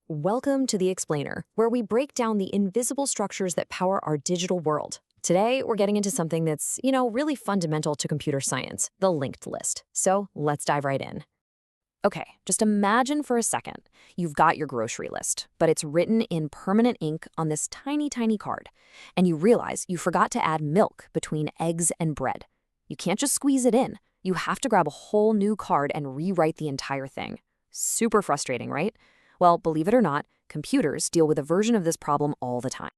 Welcome to The Explainer, where we break down the invisible structures that power our digital world. Today, we're getting into something that's, really fundamental to computer science, the linked list. So let's dive right in. Okay, just imagine for a second you've got your grocery list, but it's written in permanent ink on this tiny, tiny card. And you realize you forgot to add milk between eggs and bread. You can't just squeeze it in. You have to grab a whole new card and rewrite the entire thing. Super frustrating, right? Well, believe it or not, computers deal with a version of this problem all the time.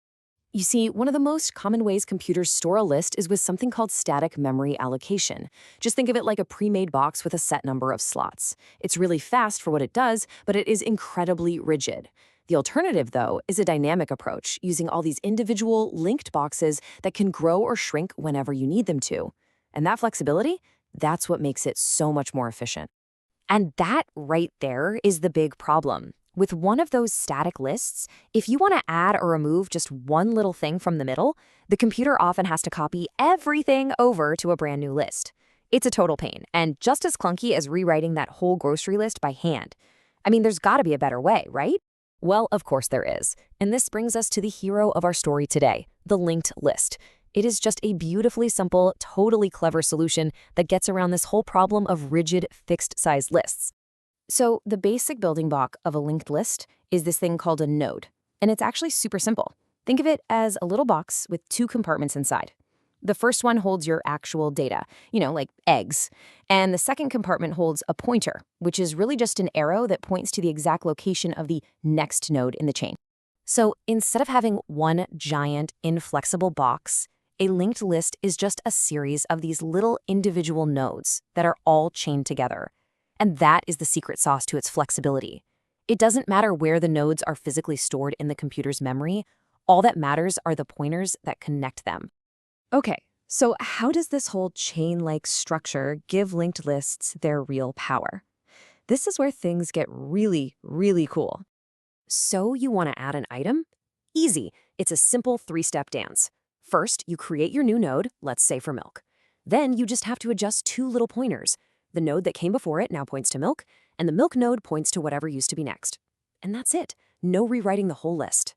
You see, one of the most common ways computers store a list is with something called static memory allocation. Just think of it like a pre-made box with a set number of slots. It's really fast for what it does, but it is incredibly rigid. The alternative, though, is a dynamic approach, using all these individual linked boxes that can grow or shrink whenever you need them to. And that flexibility, that's what makes it so much more efficient. And that right there is the big problem. With one of those static lists, if you want to add or remove just one little thing from the middle, the computer often has to copy everything over to a brand new list. It's a total pain, and just as clunky as rewriting that whole grocery list by hand. I mean, there's got to be a better way, right? Well, of course there is. And this brings us to the hero of our story today, the linked list. It is just a beautifully simple, totally clever solution that gets around this whole problem of rigid, fixed-size lists. So the basic building block of a linked list is this thing called a node. And it's actually super simple. Think of it as a little box with two compartments inside. The first one holds your actual data, like eggs. And the second compartment holds a pointer, which is really just an arrow that points to the exact location of the next node in the chain. So instead of having one giant, inflexible box, a linked list is just a series of these little individual nodes that are all chained together. And that is the secret sauce to its flexibility. It doesn't matter where the nodes are physically stored in the computer's memory. All that matters are the pointers that connect them. Okay, so how does this whole chain-like structure give linked lists their real power? This is where things get really, really cool. So you want to add an item? Easy. It's a simple three-step dance. First, you create your new node, let's say for milk. Then you just have to adjust two little pointers. The node that came before it now points to milk, and the milk node points to whatever used to be next. And that's it. No rewriting the whole list.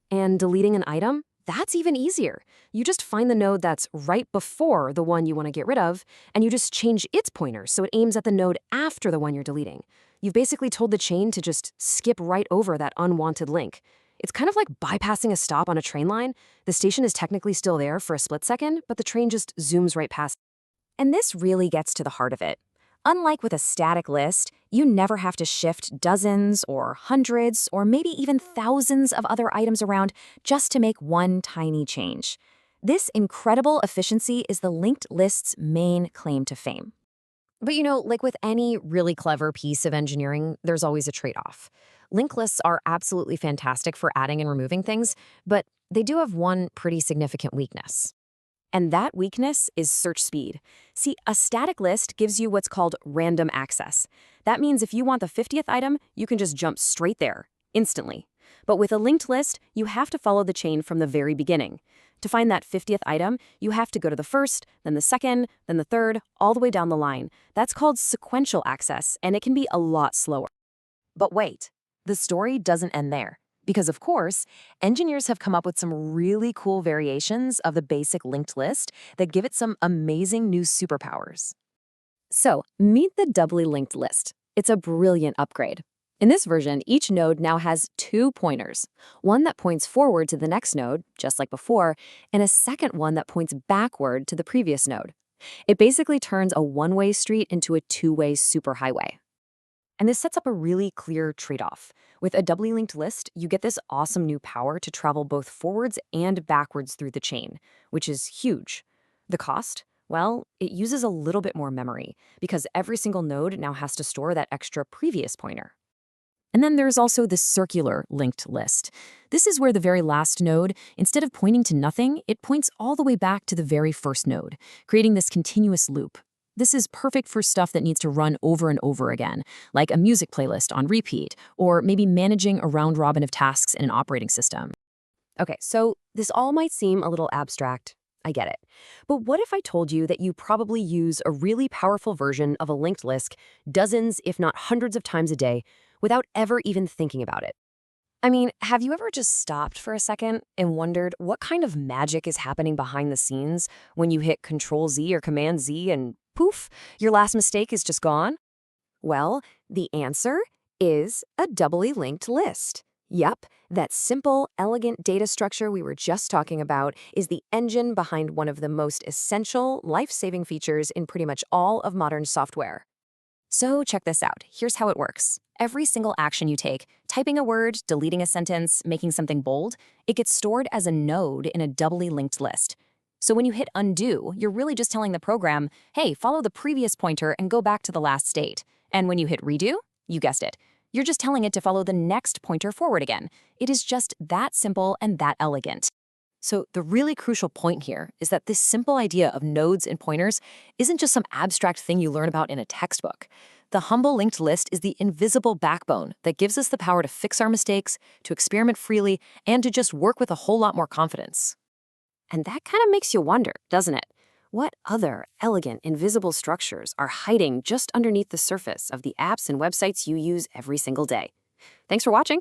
And deleting an item? That's even easier. You just find the node that's right before the one you want to get rid of, and you just change its pointer so it aims at the node after the one you're deleting. You've basically told the chain to just skip right over that unwanted link. It's kind of like bypassing a stop on a train line. The station is technically still there for a split second, but the train just zooms right past. And this really gets to the heart of it. Unlike with a static list, you never have to shift dozens or hundreds or maybe even thousands of other items around just to make one tiny change. This incredible efficiency is the linked list's main claim to fame. But like with any really clever piece of engineering, there's always a trade-off. Linked lists are absolutely fantastic for adding and removing things, but they do have one pretty significant weakness. And that weakness is search speed. See, a static list gives you what's called random access. That means if you want the 50th item, you can just jump straight there, instantly. But with a linked list, you have to follow the chain from the very beginning. To find that 50th item, you have to go to the first, then the second, then the third, all the way down the line. That's called sequential access, and it can be a lot slower. But wait, the story doesn't end there. Because, of course, engineers have come up with some really cool variations of the basic linked list that give it some amazing new superpowers. So, meet the doubly linked list. It's a brilliant upgrade. In this version, each node now has two pointers, one that points forward to the next node, just like before, and a second one that points backward to the previous node. It basically turns a one-way street into a two-way superhighway. And this sets up a really clear trade-off. With a doubly linked list, you get this awesome new power to travel both forwards and backwards through the chain, which is huge. The cost? Well, it uses a little bit more memory, because every single node now has to store that extra previous pointer. And then there's also the circular linked list. This is where the very last node, instead of pointing to nothing, it points all the way back to the very first node, creating this continuous loop. This is perfect for stuff that needs to run over and over again, like a music playlist on repeat, or maybe managing a round robin of tasks in an operating system. Okay, so this all might seem a little abstract. I get it. But what if I told you that you probably use a really powerful version of a linked list dozens, if not hundreds of times a day without ever even thinking about it? I mean, have you ever just stopped for a second and wondered what kind of magic is happening behind the scenes when you hit Control Z or Command Z and poof, your last mistake is just gone? Well, the answer is a doubly linked list. Yup, that simple, elegant data structure we were just talking about is the engine behind one of the most essential, life-saving features in pretty much all of modern software. So check this out. Here's how it works. Every single action you take, typing a word, deleting a sentence, making something bold, it gets stored as a node in a doubly linked list. So when you hit undo, you're really just telling the program, hey, follow the previous pointer and go back to the last state. And when you hit redo, you guessed it, you're just telling it to follow the next pointer forward again. It is just that simple and that elegant. So the really crucial point here is that this simple idea of nodes and pointers isn't just some abstract thing you learn about in a textbook. The humble linked list is the invisible backbone that gives us the power to fix our mistakes, to experiment freely, and to just work with a whole lot more confidence. And that kind of makes you wonder, doesn't it? What other elegant, invisible structures are hiding just underneath the surface of the apps and websites you use every single day? Thanks for watching.